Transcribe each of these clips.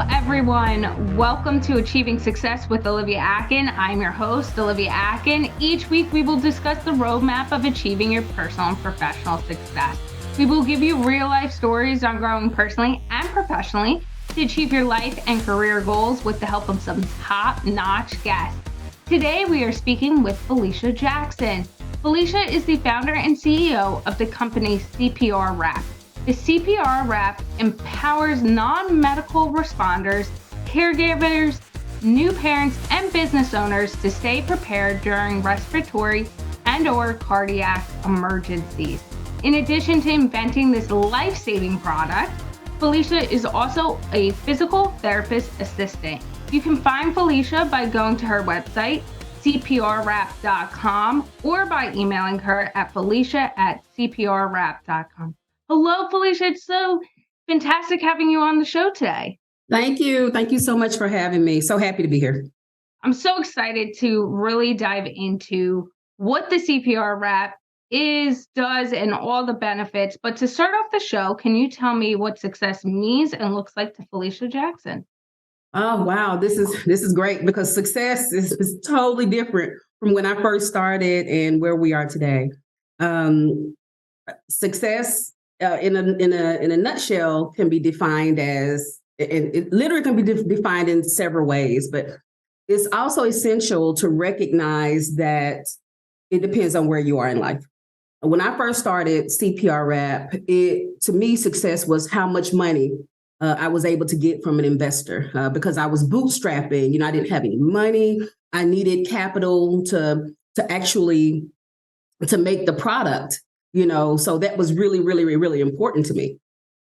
everyone. Welcome to Achieving Success with Olivia Akin. I'm your host, Olivia Akin. Each week, we will discuss the roadmap of achieving your personal and professional success. We will give you real-life stories on growing personally and professionally to achieve your life and career goals with the help of some top-notch guests. Today, we are speaking with Felicia Jackson. Felicia is the founder and CEO of the company CPRWrap. The CPRWrap empowers non-medical responders, caregivers, new parents, and business owners to stay prepared during respiratory and/or cardiac emergencies. In addition to inventing this life-saving product, Felicia is also a physical therapist assistant. You can find Felicia by going to her website, CPRWrap.com, or by emailing her at Felicia@CPRWrap.com. Hello, Felicia. It's so fantastic having you on the show today. Thank you. Thank you so much for having me. So happy to be here. I'm so excited to really dive into what the CPRWrap is, does, and all the benefits. But to start off the show, can you tell me what success means and looks like to Felicia Jackson? Oh, wow. This is great because success is totally different from when I first started and where we are today. Success in a nutshell can be defined as, and it literally can be defined in several ways, but it's also essential to recognize that it depends on where you are in life. When I first started CPRWrap, to me, success was how much money I was able to get from an investor because I was bootstrapping. I didn't have any money. I needed capital to make the product. So that was really, really, really important to me.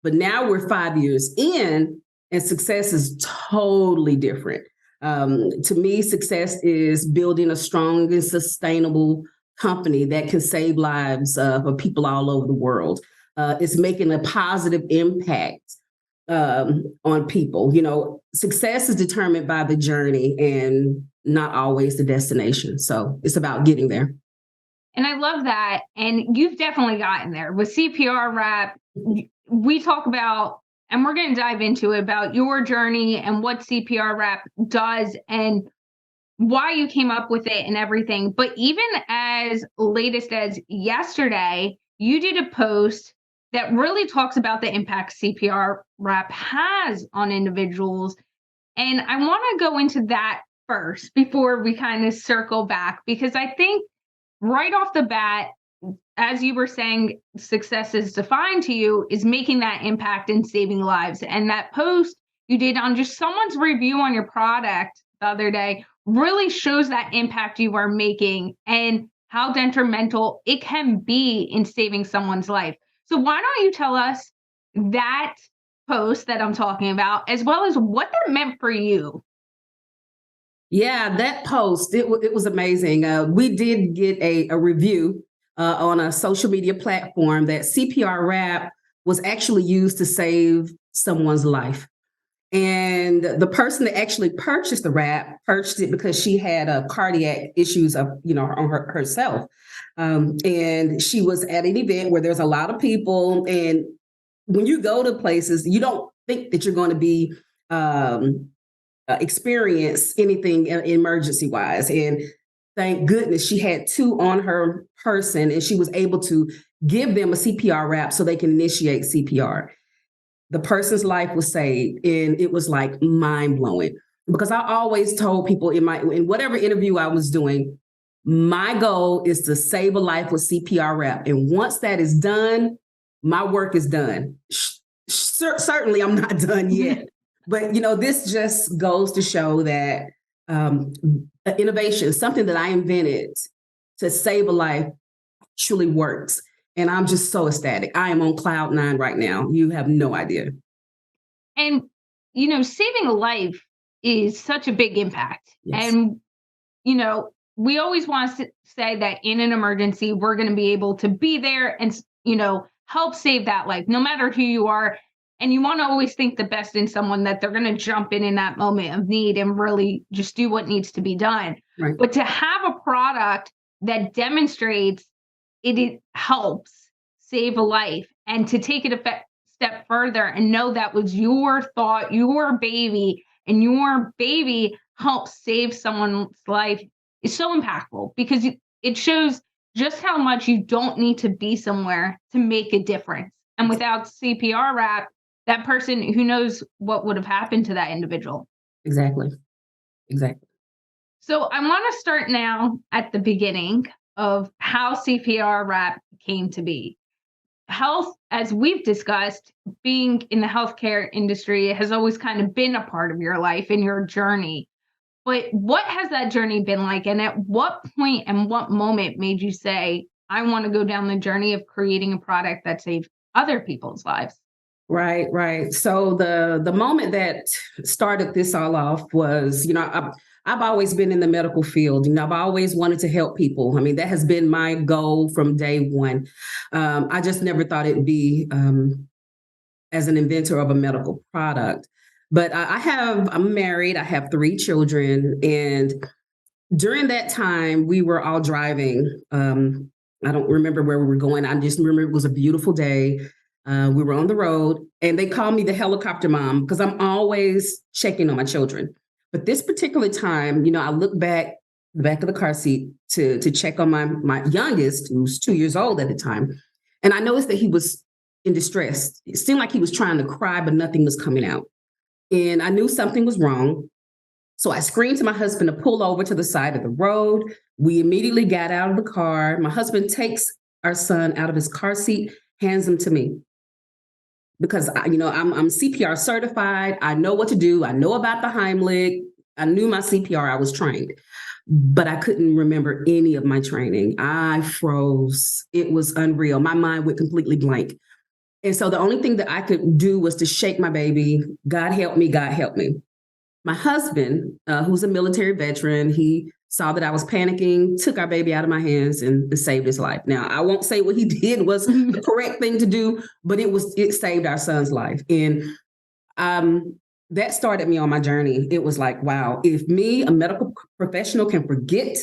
But now we're 5 years in and success is totally different. To me, success is building a strong and sustainable company that can save lives of people all over the world. It's making a positive impact on people. Success is determined by the journey and not always the destination. So it's about getting there. And I love that. And you've definitely gotten there. With CPRWrap, we talk about, and we're going to dive into it, about your journey and what CPRWrap does and why you came up with it and everything. But even as latest as yesterday, you did a post that really talks about the impact CPRWrap has on individuals. And I want to go into that first before we kind of circle back, because I think right off the bat, as you were saying, success is defined to you is making that impact and saving lives. And that post you did on just someone's review on your product the other day really shows that impact you are making and how detrimental it can be in saving someone's life. So why don't you tell us that post that I'm talking about, as well as what that meant for you? Yeah, that post, it was amazing. We did get a review on a social media platform that CPRWrap was actually used to save someone's life. And the person that actually purchased the wrap purchased it because she had cardiac issues on herself. And she was at an event where there's a lot of people. And when you go to places, you don't think that you're going to be experience anything emergency wise. And thank goodness she had 2 on her person and she was able to give them a CPR wrap so they can initiate CPR. The person's life was saved and it was like mind blowing because I always told people in whatever interview I was doing, my goal is to save a life with CPR wrap. And once that is done, my work is done. Certainly I'm not done yet. But, this just goes to show that innovation, something that I invented to save a life, actually works. And I'm just so ecstatic. I am on cloud 9 right now. You have no idea. And, saving a life is such a big impact. Yes. And, we always want to say that in an emergency, we're going to be able to be there and, help save that life, no matter who you are. And you want to always think the best in someone, that they're going to jump in that moment of need and really just do what needs to be done. Right. But to have a product that demonstrates it helps save a life and to take it a step further and know that was your thought, your baby, and your baby helped save someone's life is so impactful because it shows just how much you don't need to be somewhere to make a difference. And without CPR wrap, that person, who knows what would have happened to that individual. Exactly. Exactly. So I want to start now at the beginning of how CPR wrap came to be. Health, as we've discussed, being in the healthcare industry has always kind of been a part of your life and your journey. But what has that journey been like? And at what point and what moment made you say, I want to go down the journey of creating a product that saves other people's lives? Right, right. So the moment that started this all off was, I've always been in the medical field. I've always wanted to help people. I mean, that has been my goal from day one. I just never thought it'd be as an inventor of a medical product. But I'm married. I have 3 children, and during that time, we were all driving. I don't remember where we were going. I just remember it was a beautiful day. We were on the road, and they called me the helicopter mom because I'm always checking on my children. But this particular time, I looked back the back of the car seat to check on my youngest, who was 2 years old at the time, and I noticed that he was in distress. It seemed like he was trying to cry, but nothing was coming out. And I knew something was wrong. So I screamed to my husband to pull over to the side of the road. We immediately got out of the car. My husband takes our son out of his car seat, hands him to me. Because I'm CPR certified. I know what to do. I know about the Heimlich. I knew my CPR. I was trained, but I couldn't remember any of my training. I froze. It was unreal. My mind went completely blank. And so the only thing that I could do was to shake my baby. God help me. God help me. My husband, who's a military veteran, he saw that I was panicking, took our baby out of my hands and saved his life. Now, I won't say what he did was the correct thing to do, but it saved our son's life. And that started me on my journey. It was like, wow, if me, a medical professional, can forget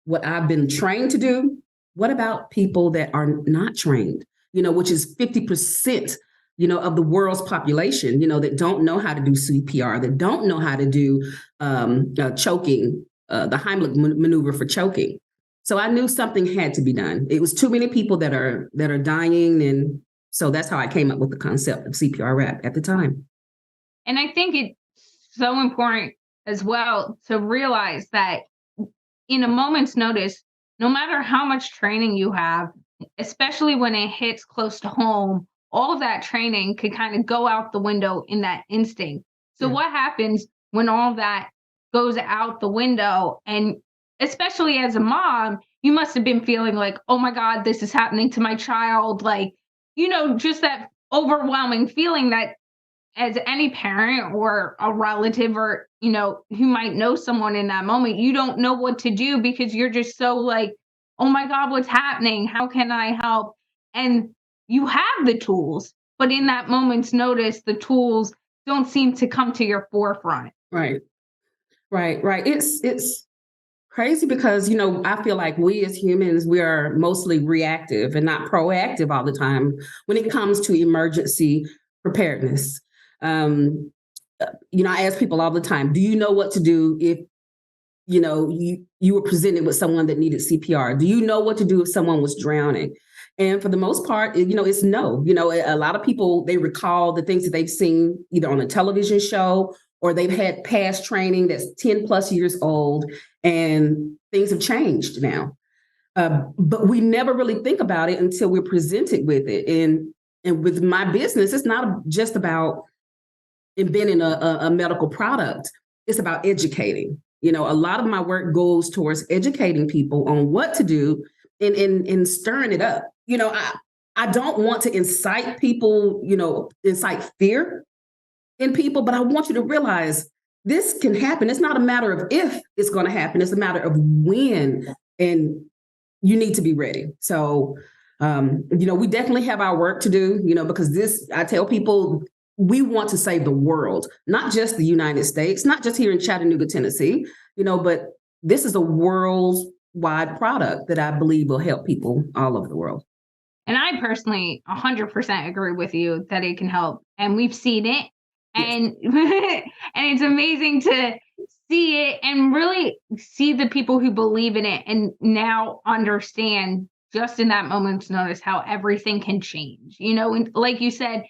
what I've been trained to do, what about people that are not trained, which is 50%, of the world's population, that don't know how to do CPR, that don't know how to do choking, the Heimlich maneuver for choking. So I knew something had to be done. It was too many people that are dying. And so that's how I came up with the concept of CPR wrap at the time. And I think it's so important as well to realize that in a moment's notice, no matter how much training you have, especially when it hits close to home, all of that training could kind of go out the window in that instinct. So what happens when all of that goes out the window? And especially as a mom, you must have been feeling like, oh my God, this is happening to my child. Like, just that overwhelming feeling that as any parent or a relative or, who might know someone in that moment, you don't know what to do because you're just so like, oh my God, what's happening? How can I help? And you have the tools, but in that moment's notice, the tools don't seem to come to your forefront. Right. It's crazy because, I feel like we as humans, we are mostly reactive and not proactive all the time when it comes to emergency preparedness. I ask people all the time, do you know what to do if, you were presented with someone that needed CPR? Do you know what to do if someone was drowning? And for the most part, it's no. A lot of people, they recall the things that they've seen either on a television show or they've had past training that's 10 plus years old, and things have changed now. But we never really think about it until we're presented with it. And with my business, it's not just about inventing a medical product. It's about educating. A lot of my work goes towards educating people on what to do and stirring it up. I don't want to incite people, incite fear in people, but I want you to realize this can happen. It's not a matter of if it's going to happen. It's a matter of when, and you need to be ready. So, we definitely have our work to do, because I tell people, we want to save the world, not just the United States, not just here in Chattanooga, Tennessee, but this is a worldwide product that I believe will help people all over the world. And I personally 100% agree with you that it can help. And we've seen it. Yes. And and it's amazing to see it and really see the people who believe in it and now understand just in that moment's notice how everything can change. And like you said,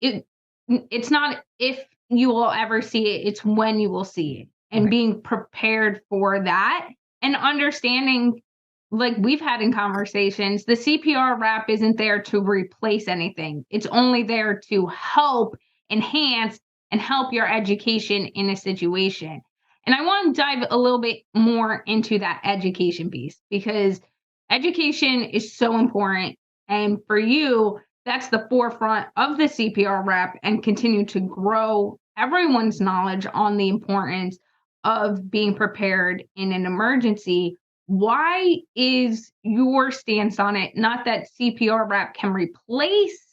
it it's not if you will ever see it, it's when you will see it. And Right. being prepared for that and understanding, like we've had in conversations, the CPR wrap isn't there to replace anything. It's only there to help enhance and help your education in a situation. And I want to dive a little bit more into that education piece because education is so important. And for you, that's the forefront of the CPR wrap and continue to grow everyone's knowledge on the importance of being prepared in an emergency. Why is your stance on it not that CPR wrap can replace,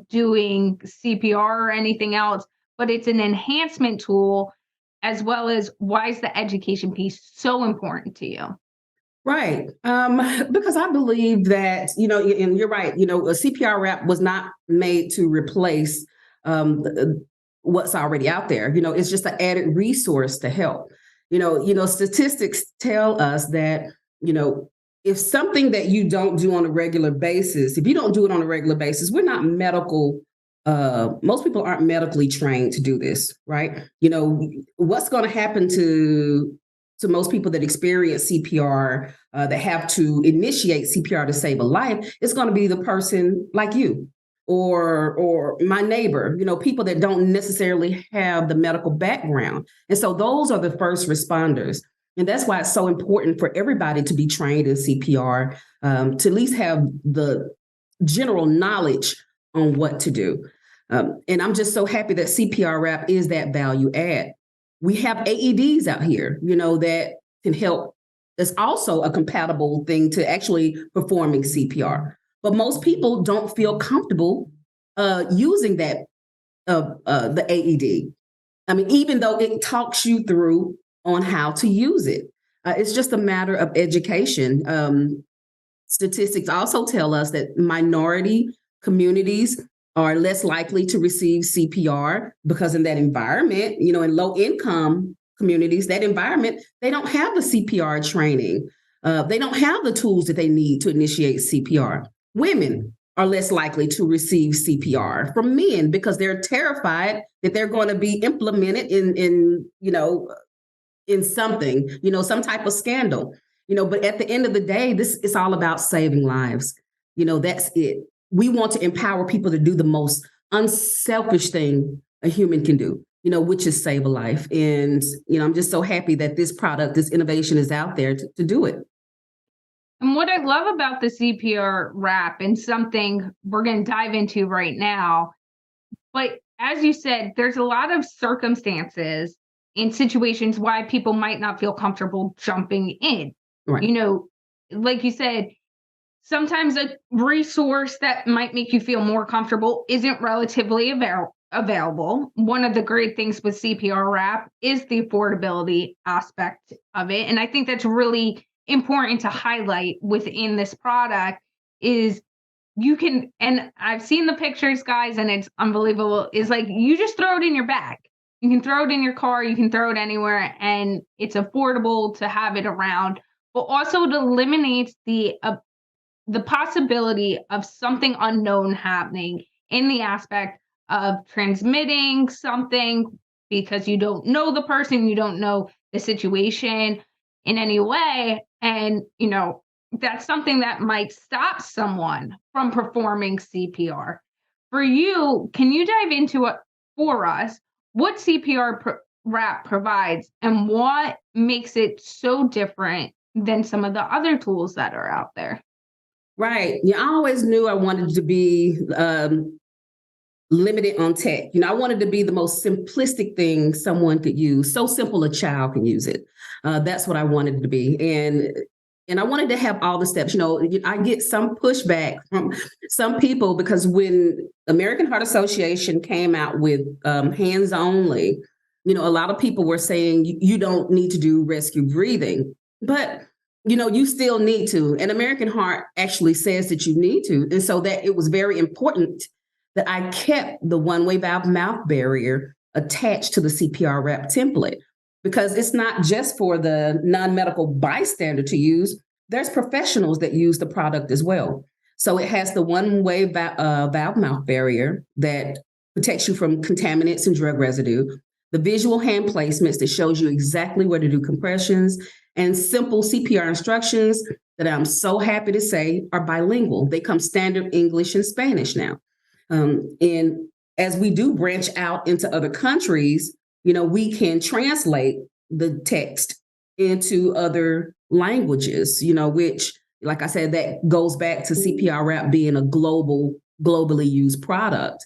doing CPR or anything else, but it's an enhancement tool, as well as why is the education piece so important to you? Right. Because I believe that, and you're right, a CPR wrap was not made to replace what's already out there. It's just an added resource to help. Statistics tell us that, you know, if something that you don't do on a regular basis, if you don't do it on a regular basis, we're not medical. Most people aren't medically trained to do this, right? What's going to happen to most people that experience CPR, that have to initiate CPR to save a life, it's going to be the person like you or my neighbor, people that don't necessarily have the medical background. And so those are the first responders. And that's why it's so important for everybody to be trained in CPR, to at least have the general knowledge on what to do. And I'm just so happy that CPRWrap is that value add. We have AEDs out here, that can help. It's also a compatible thing to actually performing CPR. But most people don't feel comfortable using that the AED. I mean, even though it talks you through on how to use it, it's just a matter of education. Statistics also tell us that minority communities are less likely to receive CPR because in that environment, in low income communities, that environment, they don't have the CPR training. They don't have the tools that they need to initiate CPR. Women are less likely to receive CPR from men because they're terrified that they're going to be implemented in something, some type of scandal. But at the end of the day, this is all about saving lives. That's it. We want to empower people to do the most unselfish thing a human can do, which is save a life. And, I'm just so happy that this product, this innovation is out there to do it. And what I love about the CPR wrap and something we're going to dive into right now, but as you said, there's a lot of circumstances in situations why people might not feel comfortable jumping in. Right. Like you said, sometimes a resource that might make you feel more comfortable isn't relatively available. One of the great things with CPR wrap is the affordability aspect of it. And I think that's really important to highlight within this product is you can, and I've seen the pictures, guys, and it's unbelievable, is like you just throw it in your bag. You can throw it in your car, you can throw it anywhere, and it's affordable to have it around, but also it eliminates the possibility of something unknown happening in the aspect of transmitting something because you don't know the person, you don't know the situation in any way. And, that's something that might stop someone from performing CPR. For you, can you dive into it for us? What wrap provides and what makes it so different than some of the other tools that are out there? Right. Yeah, I always knew I wanted to be limited on tech. I wanted to be the most simplistic thing someone could use, so simple a child can use it. That's what I wanted to be. And I wanted to have all the steps. I get some pushback from some people because when American Heart Association came out with hands only, a lot of people were saying you don't need to do rescue breathing. But you still need to. And American Heart actually says that you need to. And so that it was very important that I kept the one-way valve mouth barrier attached to the CPRWrap template, because it's not just for the non-medical bystander to use. There's professionals that use the product as well. So it has the one-way valve mouth barrier that protects you from contaminants and drug residue, the visual hand placements that shows you exactly where to do compressions, and simple CPR instructions that I'm so happy to say are bilingual. They come standard English and Spanish now. And as we do branch out into other countries, we can translate the text into other languages, which, like I said, that goes back to CPRWrap being a globally used product.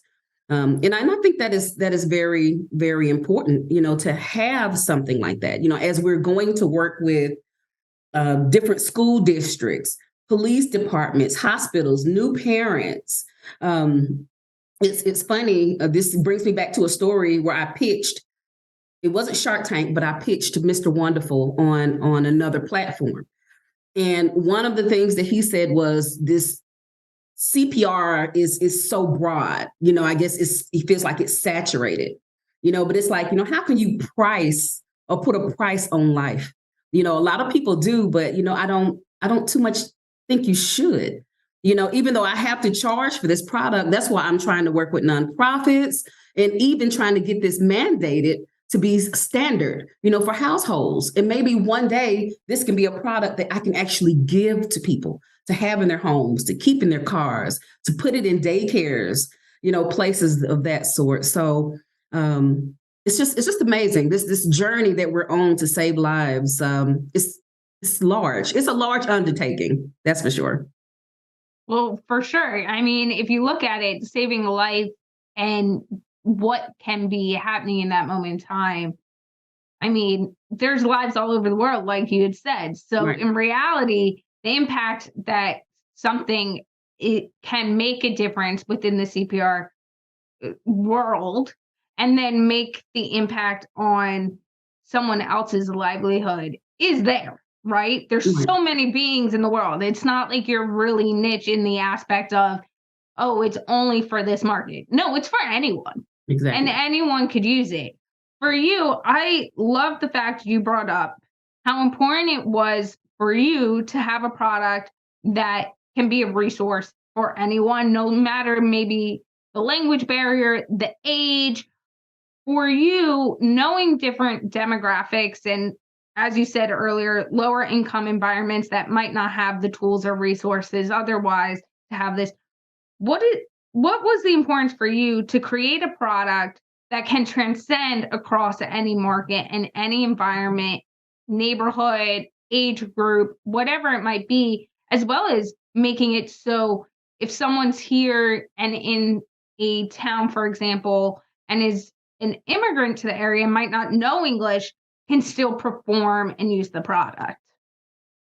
And I think that is very, very important, to have something like that, as we're going to work with different school districts, police departments, hospitals, new parents. It's funny. This brings me back to a story where I pitched. It wasn't Shark Tank, but I pitched to Mr. Wonderful on another platform. And one of the things that he said was this CPR is so broad, I guess it feels like it's saturated, but it's like, how can you price or put a price on life? A lot of people do, but, I don't too much think you should, even though I have to charge for this product. That's why I'm trying to work with nonprofits and even trying to get this mandated to be standard, for households. And maybe one day this can be a product that I can actually give to people to have in their homes, to keep in their cars, to put it in daycares, places of that sort. So it's just amazing. This journey that we're on to save lives. It's large. It's a large undertaking. That's for sure. Well, for sure. I mean, if you look at it, saving a life and what can be happening in that moment in time, I mean, there's lives all over the world, like you had said. So right. In reality, the impact that something it can make a difference within the CPR world, and then make the impact on someone else's livelihood is there, right? There's so many beings in the world. It's not like you're really niche in the aspect of, oh, it's only for this market. No, it's for anyone. Exactly. And anyone could use it. For you, I love the fact you brought up how important it was for you to have a product that can be a resource for anyone, no matter maybe the language barrier, the age. For you, knowing different demographics and, as you said earlier, lower income environments that might not have the tools or resources otherwise to have this, what was the importance for you to create a product that can transcend across any market and any environment, neighborhood, age group, whatever it might be, as well as making it so if someone's here and in a town, for example, and is an immigrant to the area, might not know English, can still perform and use the product?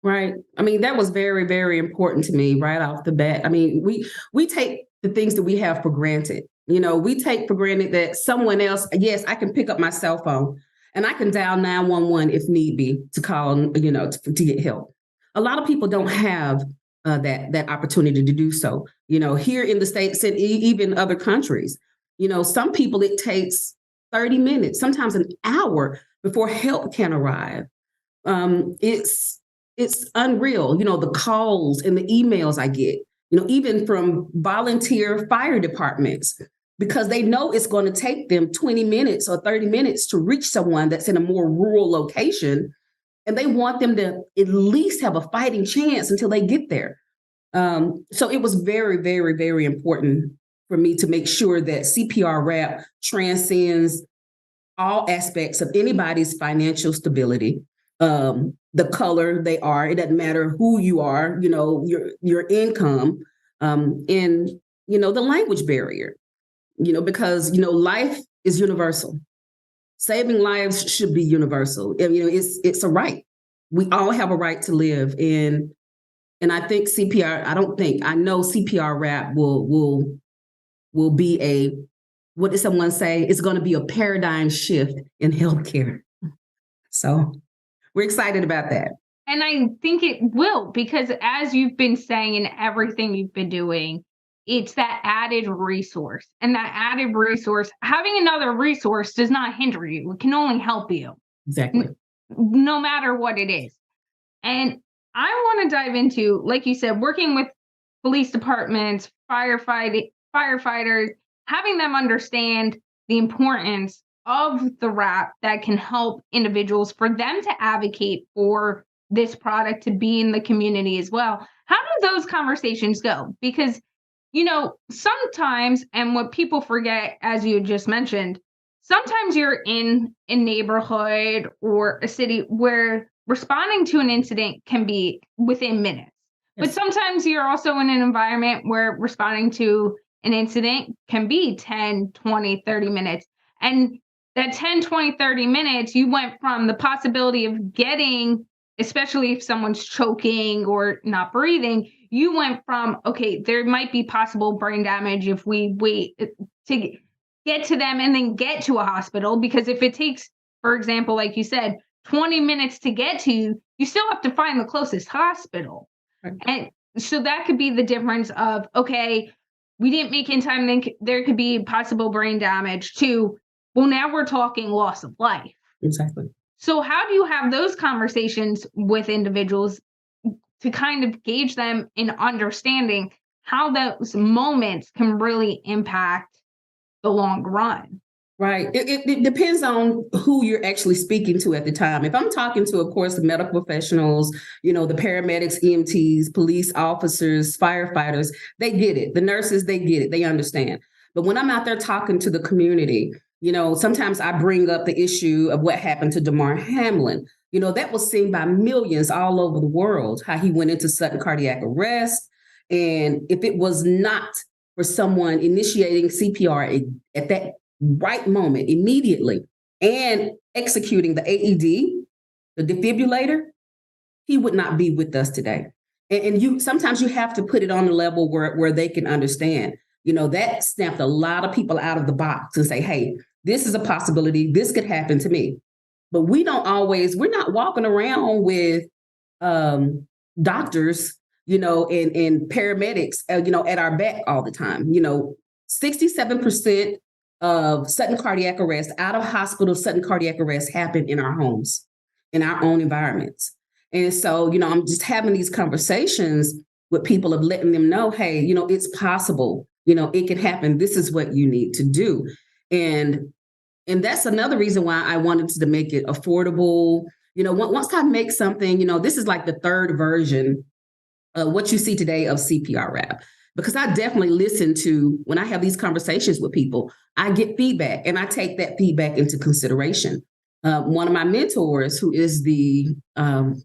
Right. I mean, that was very, very important to me right off the bat. I mean, we take the things that we have for granted. We take for granted that someone else, yes, I can pick up my cell phone and I can dial 911 if need be to call, to get help. A lot of people don't have that opportunity to do so. Here in the States and even other countries, some people, it takes 30 minutes, sometimes an hour before help can arrive. It's unreal, the calls and the emails I get, even from volunteer fire departments, because they know it's going to take them 20 minutes or 30 minutes to reach someone that's in a more rural location. And they want them to at least have a fighting chance until they get there. So it was very, very, very important for me to make sure that CPRWrap transcends all aspects of anybody's financial stability. The color they are, it doesn't matter who you are, your income, and, the language barrier, because, life is universal. Saving lives should be universal. And, it's a right. We all have a right to live. And I think I know CPRWrap will be what did someone say? It's going to be a paradigm shift in healthcare. So we're excited about that. And I think it will, because as you've been saying in everything you've been doing, it's that added resource. And that added resource, having another resource does not hinder you. It can only help you, Exactly. no matter what it is. And I want to dive into, like you said, working with police departments, firefighters, having them understand the importance of the wrap that can help individuals for them to advocate for this product to be in the community as well. How do those conversations go? Because, sometimes, and what people forget, as you just mentioned, sometimes you're in a neighborhood or a city where responding to an incident can be within minutes. But Yes. sometimes you're also in an environment where responding to an incident can be 10, 20, 30 minutes. And that 10, 20, 30 minutes, you went from the possibility of getting, especially if someone's choking or not breathing, you went from, okay, there might be possible brain damage if we wait to get to them and then get to a hospital. Because if it takes, for example, like you said, 20 minutes to get to you, you still have to find the closest hospital. Right. And so that could be the difference of, okay, we didn't make in time, then there could be possible brain damage to, well, now we're talking loss of life. Exactly. So how do you have those conversations with individuals to kind of gauge them in understanding how those moments can really impact the long run? Right. It depends on who you're actually speaking to at the time. If I'm talking to, of course, the medical professionals, the paramedics, EMTs, police officers, firefighters, they get it. The nurses, they get it. They understand. But when I'm out there talking to the community, sometimes I bring up the issue of what happened to Damar Hamlin. That was seen by millions all over the world, how he went into sudden cardiac arrest. And if it was not for someone initiating CPR at that right moment, immediately, and executing the AED, the defibrillator, he would not be with us today. And you sometimes you have to put it on a level where they can understand. That snapped a lot of people out of the box and say, hey, this is a possibility. This could happen to me. But we're not walking around with doctors, and paramedics, at our back all the time. 67% of sudden cardiac arrest, out of hospital sudden cardiac arrest happen in our homes, in our own environments. And so, I'm just having these conversations with people of letting them know, hey, it's possible, it can happen. This is what you need to do. And that's another reason why I wanted to make it affordable. Once I make something, this is like the third version of what you see today of CPRWrap. Because I definitely listen to, when I have these conversations with people, I get feedback and I take that feedback into consideration. One of my mentors, who is the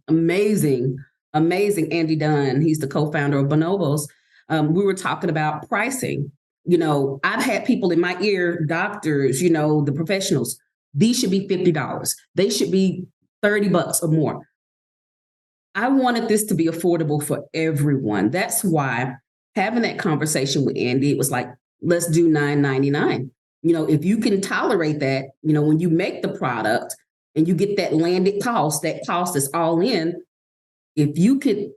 amazing Andy Dunn, he's the co-founder of Bonobos, we were talking about pricing. I've had people in my ear, doctors, the professionals, these should be $50. They should be $30 or more. I wanted this to be affordable for everyone. That's why having that conversation with Andy, it was like, let's do $9.99. If you can tolerate that, when you make the product and you get that landed cost, that cost is all in. If you could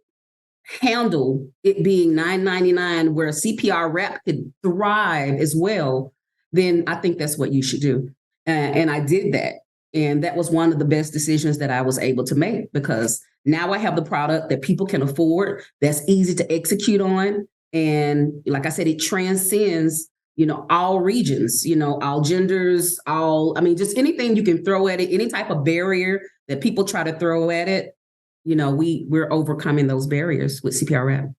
handle it being $9.99, where CPRWrap could thrive as well, then I think that's what you should do. And I did that. And that was one of the best decisions that I was able to make, because now I have the product that people can afford, that's easy to execute on. And like I said, it transcends, all regions, all genders, just anything you can throw at it, any type of barrier that people try to throw at it, we're overcoming those barriers with CPRWrap.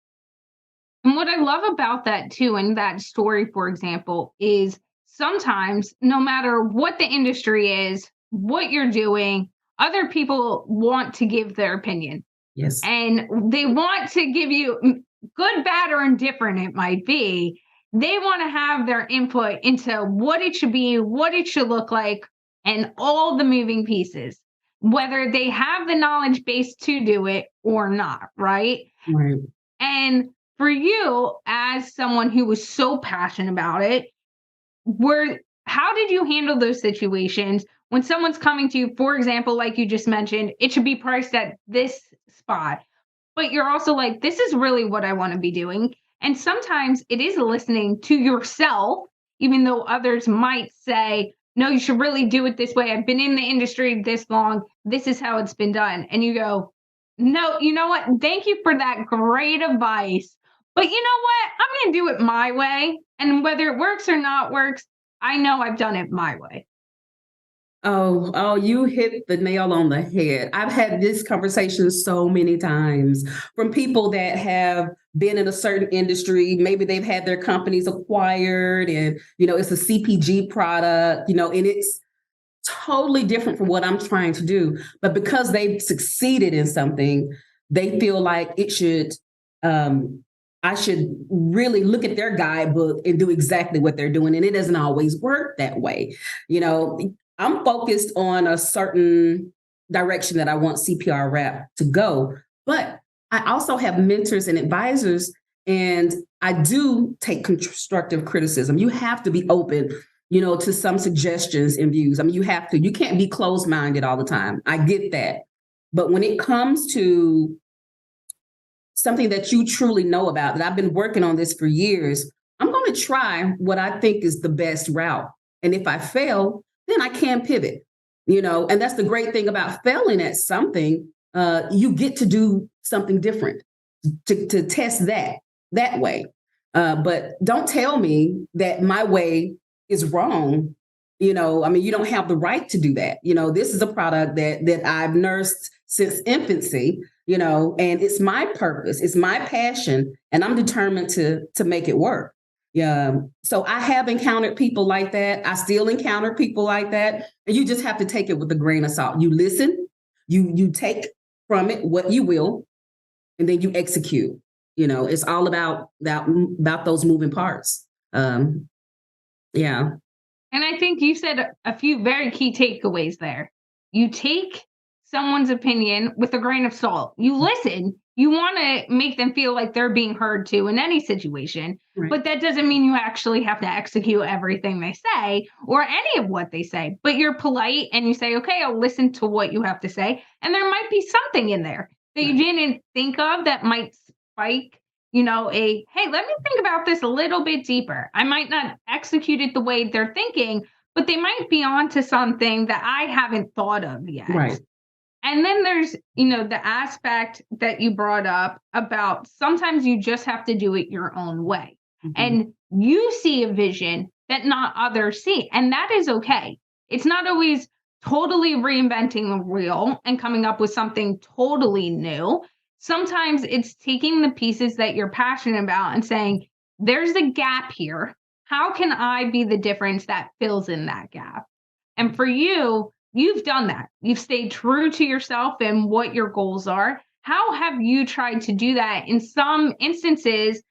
And what I love about that too, and that story, for example, is sometimes no matter what the industry is, what you're doing, other people want to give their opinion. Yes. And they want to give you, good, bad, or indifferent it might be, they want to have their input into what it should be, what it should look like, and all the moving pieces, whether they have the knowledge base to do it or not, right? Right. And for you, as someone who was so passionate about it, how did you handle those situations when someone's coming to you, for example, like you just mentioned, it should be priced at this spot. But you're also like, this is really what I want to be doing. And sometimes it is listening to yourself, even though others might say, no, you should really do it this way. I've been in the industry this long. This is how it's been done. And you go, no, you know what? Thank you for that great advice. But you know what? I'm going to do it my way. And whether it works or not works, I know I've done it my way. Oh, you hit the nail on the head. I've had this conversation so many times from people that have been in a certain industry. Maybe they've had their companies acquired and, it's a CPG product, and it's totally different from what I'm trying to do. But because they've succeeded in something, they feel like I should really look at their guidebook and do exactly what they're doing. And it doesn't always work that way. I'm focused on a certain direction that I want CPRWrap to go, but I also have mentors and advisors, and I do take constructive criticism. You have to be open, to some suggestions and views. I mean, you can't be closed-minded all the time. I get that. But when it comes to something that you truly know about, that I've been working on this for years, I'm going to try what I think is the best route. And if I fail, then I can pivot, and that's the great thing about failing at something. You get to do something different to test that way. But don't tell me that my way is wrong. You don't have the right to do that. This is a product that I've nursed since infancy, and it's my purpose, it's my passion, and I'm determined to make it work. Yeah. So I have encountered people like that. I still encounter people like that. And you just have to take it with a grain of salt. You listen, you take from it what you will, and then you execute. It's all about those moving parts. Yeah. And I think you said a few very key takeaways there. You take someone's opinion with a grain of salt. You listen. You want to make them feel like they're being heard too in any situation, right. But that doesn't mean you actually have to execute everything they say or any of what they say. But you're polite and you say, okay, I'll listen to what you have to say. And there might be something in there that you didn't think of that might spike, hey, let me think about this a little bit deeper. I might not execute it the way they're thinking, but they might be onto something that I haven't thought of yet. Right. And then there's, the aspect that you brought up about sometimes you just have to do it your own way. Mm-hmm. And you see a vision that not others see. And that is okay. It's not always totally reinventing the wheel and coming up with something totally new. Sometimes it's taking the pieces that you're passionate about and saying, there's a gap here. How can I be the difference that fills in that gap? And for you, you've done that. You've stayed true to yourself and what your goals are. How have you tried to do that in some instances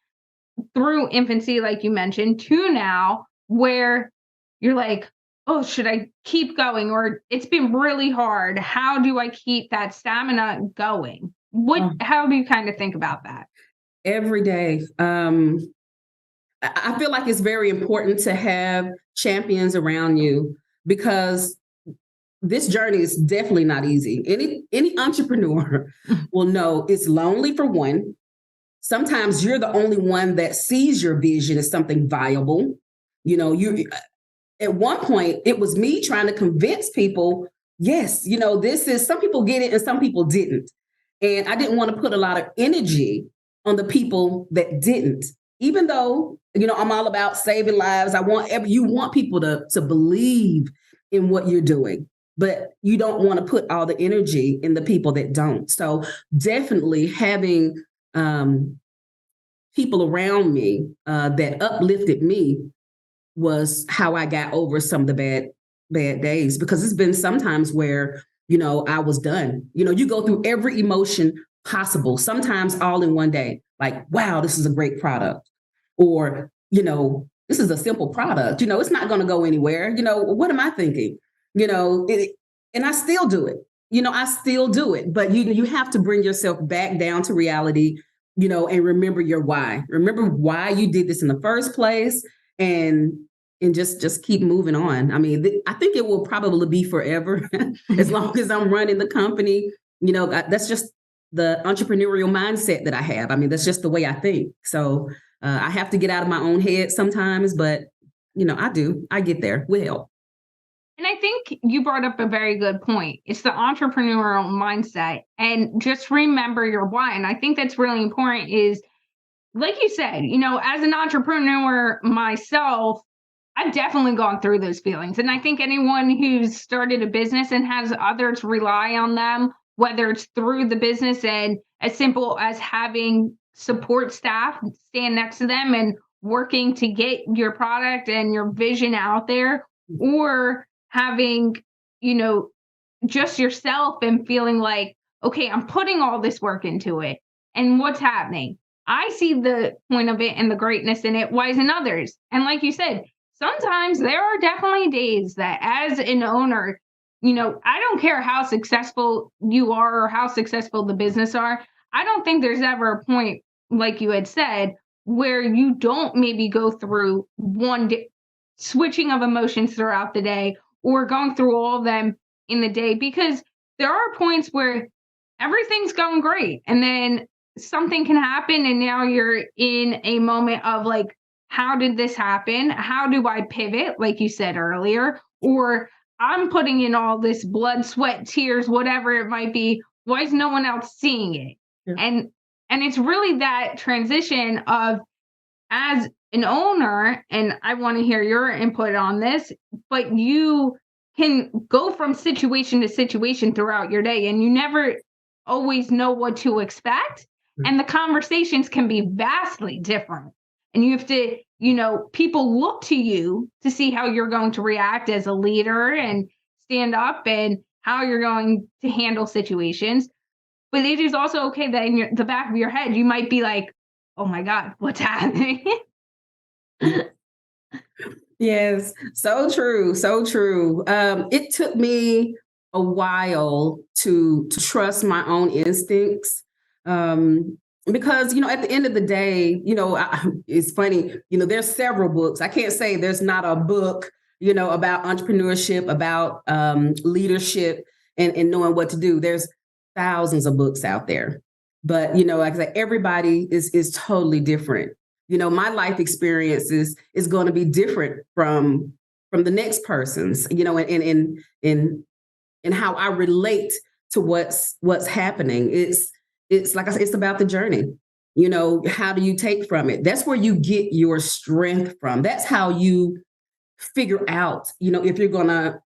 through infancy, like you mentioned, to now where you're like, oh, should I keep going? Or it's been really hard. How do I keep that stamina going? How do you kind of think about that? Every day. I feel like it's very important to have champions around you because this journey is definitely not easy. Any entrepreneur will know it's lonely for one. Sometimes you're the only one that sees your vision as something viable. You at one point, it was me trying to convince people, yes, this is, some people get it and some people didn't. And I didn't want to put a lot of energy on the people that didn't, even though, I'm all about saving lives. You want people to believe in what you're doing, but you don't want to put all the energy in the people that don't. So definitely having people around me that uplifted me was how I got over some of the bad days, because it's been sometimes where, I was done. You go through every emotion possible, sometimes all in one day, like, wow, this is a great product. Or, this is a simple product, it's not going to go anywhere. What am I thinking? And I still do it. But you have to bring yourself back down to reality, and remember your why. Remember why you did this in the first place, and just keep moving on. I mean, I think it will probably be forever as long as I'm running the company. That's the entrepreneurial mindset that I have. I mean, that's just the way I think. So I have to get out of my own head sometimes, but I get there with help. And I think you brought up a very good point. It's the entrepreneurial mindset, and just remember your why. And I think that's really important is, like you said, as an entrepreneur myself, I've definitely gone through those feelings. And I think anyone who's started a business and has others rely on them, whether it's through the business and as simple as having support staff stand next to them and working to get your product and your vision out there, or having, just yourself and feeling like, okay, I'm putting all this work into it. And what's happening? I see the point of it and the greatness in it. Why isn't others? And like you said, sometimes there are definitely days that as an owner, I don't care how successful you are or how successful the business are. I don't think there's ever a point, like you had said, where you don't maybe go through one day, switching of emotions throughout the day, or going through all of them in the day, because there are points where everything's going great and then something can happen and now you're in a moment of like, how did this happen? How do I pivot, like you said earlier? Or I'm putting in all this blood, sweat, tears, whatever it might be. Why is no one else seeing it? Yeah. And it's really that transition of, as an owner, and I want to hear your input on this, but you can go from situation to situation throughout your day and you never always know what to expect. And the conversations can be vastly different. And you have to, people look to you to see how you're going to react as a leader and stand up and how you're going to handle situations. But it is also okay that in the back of your head, you might be like, oh my God, what's happening? Yes, so true, so true. It took me a while to trust my own instincts. Because, at the end of the day, it's funny, there's several books. I can't say there's not a book, about entrepreneurship, about leadership and knowing what to do. There's thousands of books out there. But, like I said, everybody is totally different. My life experiences is going to be different from the next person's, and how I relate to what's happening. It's like I said, it's about the journey. How do you take from it? That's where you get your strength from. That's how you figure out, if you're going to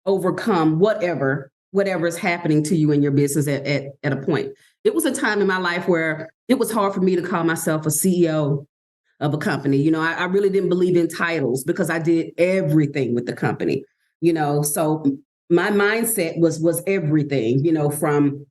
overcome whatever is happening to you in your business at a point. It was a time in my life where it was hard for me to call myself a CEO of a company. I really didn't believe in titles because I did everything with the company, so my mindset was everything, from,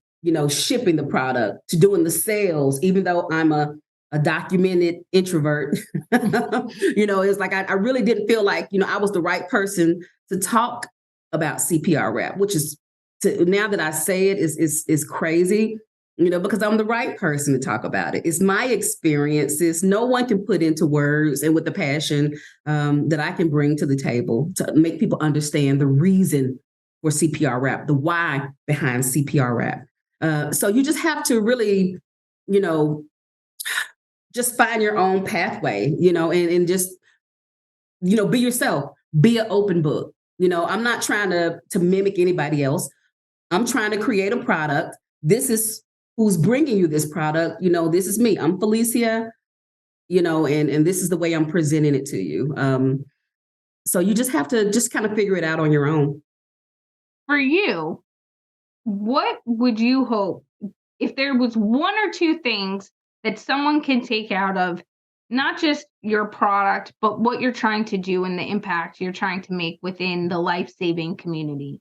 shipping the product to doing the sales, even though I'm a documented introvert. It's like I really didn't feel like, I was the right person to talk about CPRWrap, which is, now that I say it, is crazy, because I'm the right person to talk about it. It's my experiences. No one can put into words and with the passion that I can bring to the table to make people understand the reason for CPRWrap, the why behind CPRWrap. So you just have to really, just find your own pathway, and just, be yourself, be an open book. I'm not trying to mimic anybody else. I'm trying to create a product. This is who's bringing you this product. This is me. I'm Felicia, and this is the way I'm presenting it to you. So you just have to just kind of figure it out on your own. For you, what would you hope, if there was one or two things that someone can take out of not just your product, but what you're trying to do and the impact you're trying to make within the life-saving community?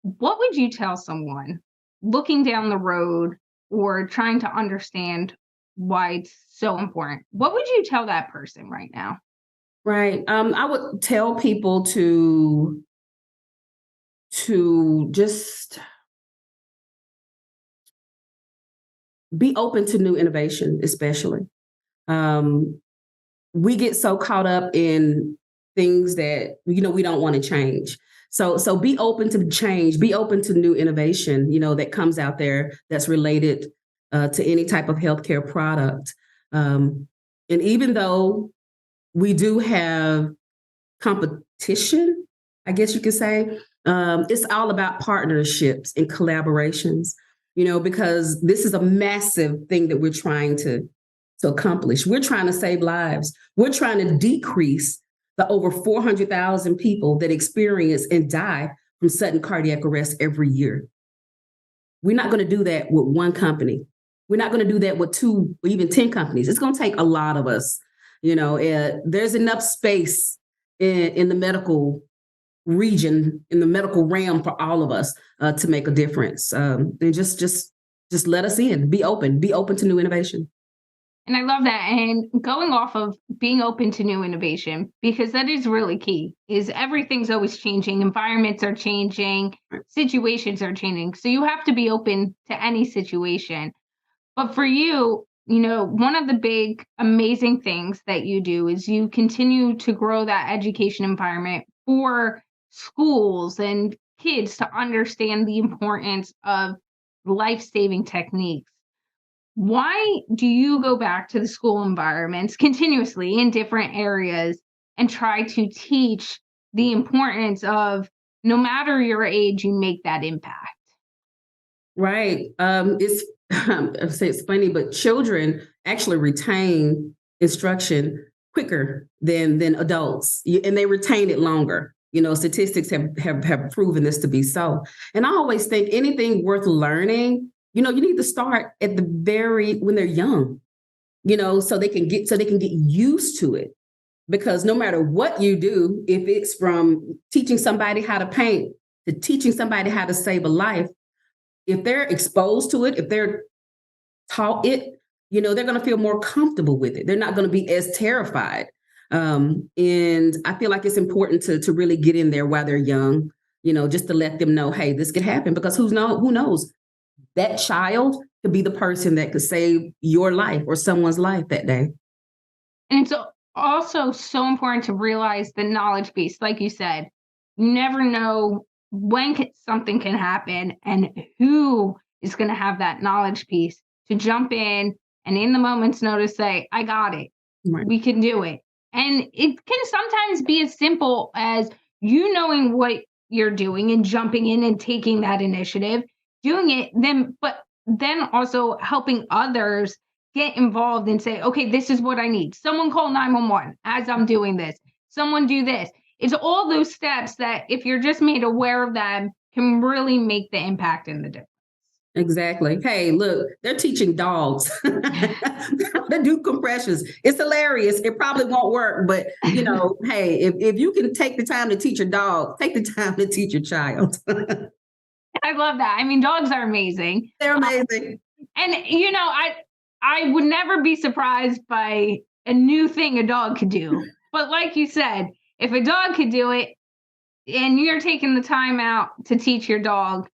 What would you tell someone looking down the road or trying to understand why it's so important? What would you tell that person right now? Right. I would tell people to just be open to new innovation, especially. We get so caught up in things that, we don't want to change. So be open to change, be open to new innovation, that comes out there that's related to any type of healthcare product. And even though we do have competition, I guess you could say, it's all about partnerships and collaborations, because this is a massive thing that we're trying to accomplish. We're trying to save lives. We're trying to decrease the over 400,000 people that experience and die from sudden cardiac arrest every year. We're not going to do that with one company. We're not going to do that with 2 or even 10 companies. It's going to take a lot of us. There's enough space in the medical region, in the medical realm for all of us to make a difference. And just let us in. Be open to new innovation. And I love that. And going off of being open to new innovation, because that is really key, is everything's always changing. Environments are changing, situations are changing. So you have to be open to any situation. But for you, one of the big, amazing things that you do is you continue to grow that education environment for schools and kids to understand the importance of life-saving techniques. Why do you go back to the school environments continuously in different areas and try to teach the importance of, no matter your age, you make that impact? Right. It's funny, but children actually retain instruction quicker than adults, and they retain it longer. Statistics have proven this to be so. And I always think anything worth learning, you need to start at when they're young, so they can get used to it. Because no matter what you do, if it's from teaching somebody how to paint to teaching somebody how to save a life, if they're exposed to it, if they're taught it, they're going to feel more comfortable with it. They're not going to be as terrified. And I feel like it's important to really get in there while they're young, just to let them know, hey, this could happen, because who knows? That child could be the person that could save your life or someone's life that day. And it's also so important to realize the knowledge base. Like you said, you never know when something can happen and who is going to have that knowledge piece to jump in and in the moment's notice say, I got it. Right. We can do it. And it can sometimes be as simple as you knowing what you're doing and jumping in and taking that initiative, doing it, but then also helping others get involved and say, okay, this is what I need. Someone call 911 as I'm doing this. Someone do this. It's all those steps that, if you're just made aware of them, can really make the impact in the difference. Exactly. Hey, look, they're teaching dogs how to do compressions. It's hilarious. It probably won't work, but hey, if you can take the time to teach your dog, take the time to teach your child. I love that. I mean, dogs are amazing. They're amazing. And I would never be surprised by a new thing a dog could do. But like you said, if a dog could do it and you're taking the time out to teach your dog,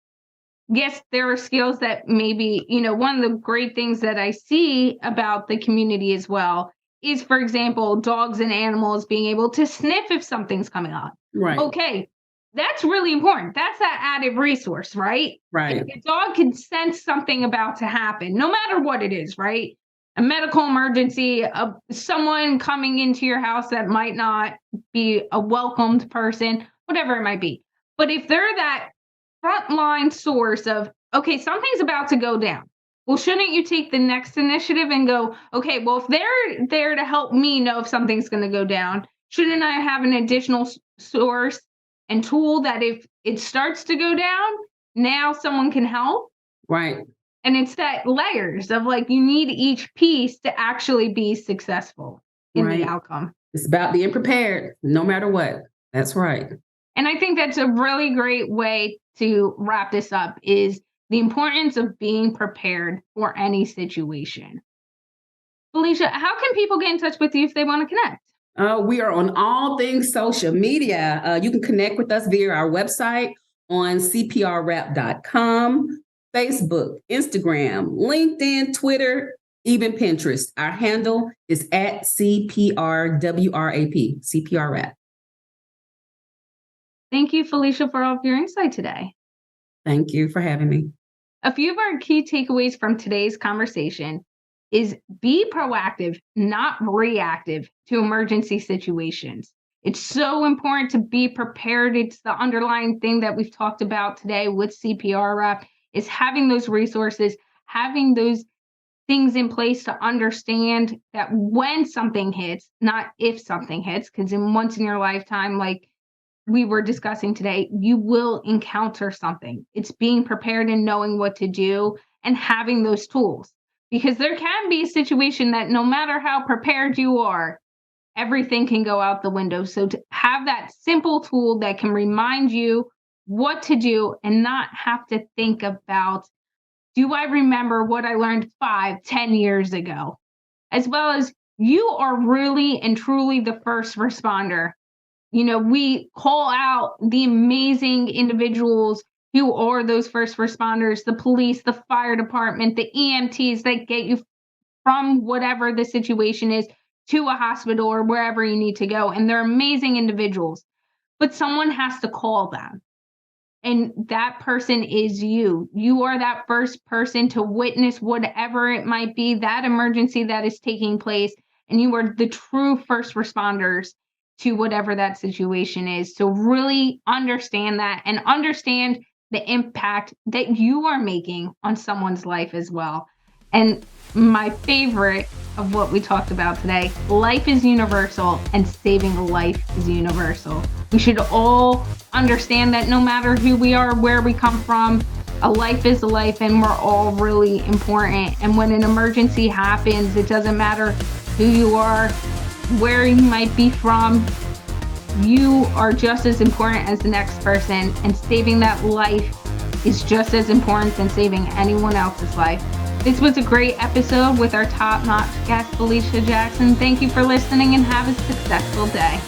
yes, there are skills that maybe, one of the great things that I see about the community as well is, for example, dogs and animals being able to sniff if something's coming on. Right. Okay. That's really important. That's that added resource, right? Right. If a dog can sense something about to happen, no matter what it is, right? A medical emergency, someone coming into your house that might not be a welcomed person, whatever it might be. But if they're that frontline source of, okay, something's about to go down. Well, shouldn't you take the next initiative and go, okay, well, if they're there to help me know if something's going to go down, shouldn't I have an additional source and tool that if it starts to go down, now someone can help? Right. And it's that layers of you need each piece to actually be successful in the outcome. It's about being prepared no matter what. That's right. And I think that's a really great way to wrap this up, is the importance of being prepared for any situation. Felicia, how can people get in touch with you if they want to connect? We are on all things social media. You can connect with us via our website on CPRWrap.com, Facebook, Instagram, LinkedIn, Twitter, even Pinterest. Our handle is at CPRWrap, CPRWrap. Thank you, Felicia, for all of your insight today. Thank you for having me. A few of our key takeaways from today's conversation is be proactive, not reactive to emergency situations. It's so important to be prepared. It's the underlying thing that we've talked about today with CPRWrap is having those resources, having those things in place to understand that when something hits, not if something hits, because in once in your lifetime, like we were discussing today, you will encounter something. It's being prepared and knowing what to do and having those tools. Because there can be a situation that no matter how prepared you are, everything can go out the window. So to have that simple tool that can remind you what to do and not have to think about, do I remember what I learned 5, 10 years ago? As well as you are really and truly the first responder. We call out the amazing individuals who are those first responders, the police, the fire department, the EMTs that get you from whatever the situation is to a hospital or wherever you need to go. And they're amazing individuals, but someone has to call them. And that person is you. You are that first person to witness whatever it might be, that emergency that is taking place. And you are the true first responders to whatever that situation is. So really understand that and understand the impact that you are making on someone's life as well. And my favorite of what we talked about today, life is universal and saving a life is universal. We should all understand that no matter who we are, where we come from, a life is a life and we're all really important. And when an emergency happens, it doesn't matter who you are, where you might be from, you are just as important as the next person, and saving that life is just as important than saving anyone else's life. This was a great episode with our top-notch guest, Felicia Jackson. Thank you for listening and have a successful day.